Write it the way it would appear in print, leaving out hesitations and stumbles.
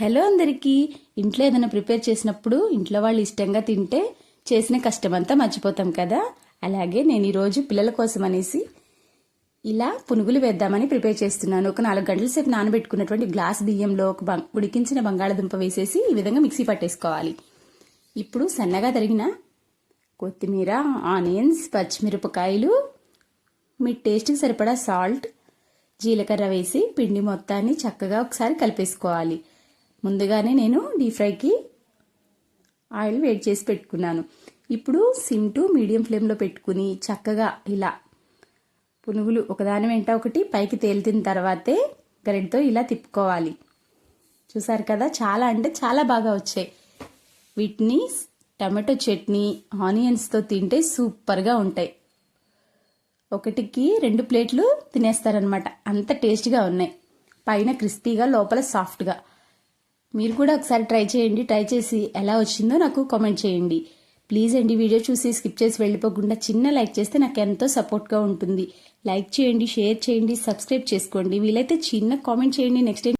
Hello అందరికీ. ఇంట్లో ఏదైనా ప్రిపేర్ చేసినప్పుడు ఇంట్లో వాళ్ళు ఇష్టంగా తింటే చేసిన కష్టమంతా మర్చిపోతాం కదా. అలాగే నేను ఈరోజు పిల్లల కోసం అనేసి ఇలా పునుగులు వేద్దామని ప్రిపేర్ చేస్తున్నాను. ఒక 4 గంటల సేపు నానబెట్టుకున్నటువంటి గ్లాస్ బియ్యంలో ఒక ఉడికించిన బంగాళదుంప వేసేసి ఈ విధంగా మిక్సీ పట్టేసుకోవాలి. ఇప్పుడు సన్నగా తరిగిన కొత్తిమీర, ఆనియన్స్, పచ్చిమిరపకాయలు, మీ టేస్ట్కి సరిపడా సాల్ట్, జీలకర్ర వేసి పిండి మొత్తాన్ని చక్కగా ఒకసారి కలిపేసుకోవాలి. ముందుగానే నేను డీప్ ఫ్రైకి ఆయిల్ వేడి చేసి పెట్టుకున్నాను. ఇప్పుడు సిమ్ టు మీడియం ఫ్లేమ్లో పెట్టుకుని చక్కగా ఇలా పునుగులు ఒకదాని వెంట ఒకటి పైకి తేలిన తర్వాతే గరిటతో ఇలా తిప్పుకోవాలి. చూసారు కదా, చాలా అంటే చాలా బాగా వచ్చాయి. వీటిని టమాటో చట్నీ, ఆనియన్స్తో తింటే సూపర్గా ఉంటాయి. ఒకటికి 2 ప్లేట్లు తినేస్తారనమాట, అంత టేస్ట్గా ఉన్నాయి. పైన క్రిస్పీగా, లోపల సాఫ్ట్గా. మీరు కూడా ఒకసారి ట్రై చేయండి. ట్రై చేసి ఎలా వచ్చిందో నాకు కామెంట్ చేయండి. ప్లీజ్ అండి, వీడియో చూసి స్కిప్ చేసి వెళ్ళిపోకుండా చిన్న లైక్ చేస్తే నాకు ఎంతో సపోర్ట్గా ఉంటుంది. లైక్ చేయండి, షేర్ చేయండి, సబ్స్క్రైబ్ చేసుకోండి. వీలైతే చిన్న కామెంట్ చేయండి. నెక్స్ట్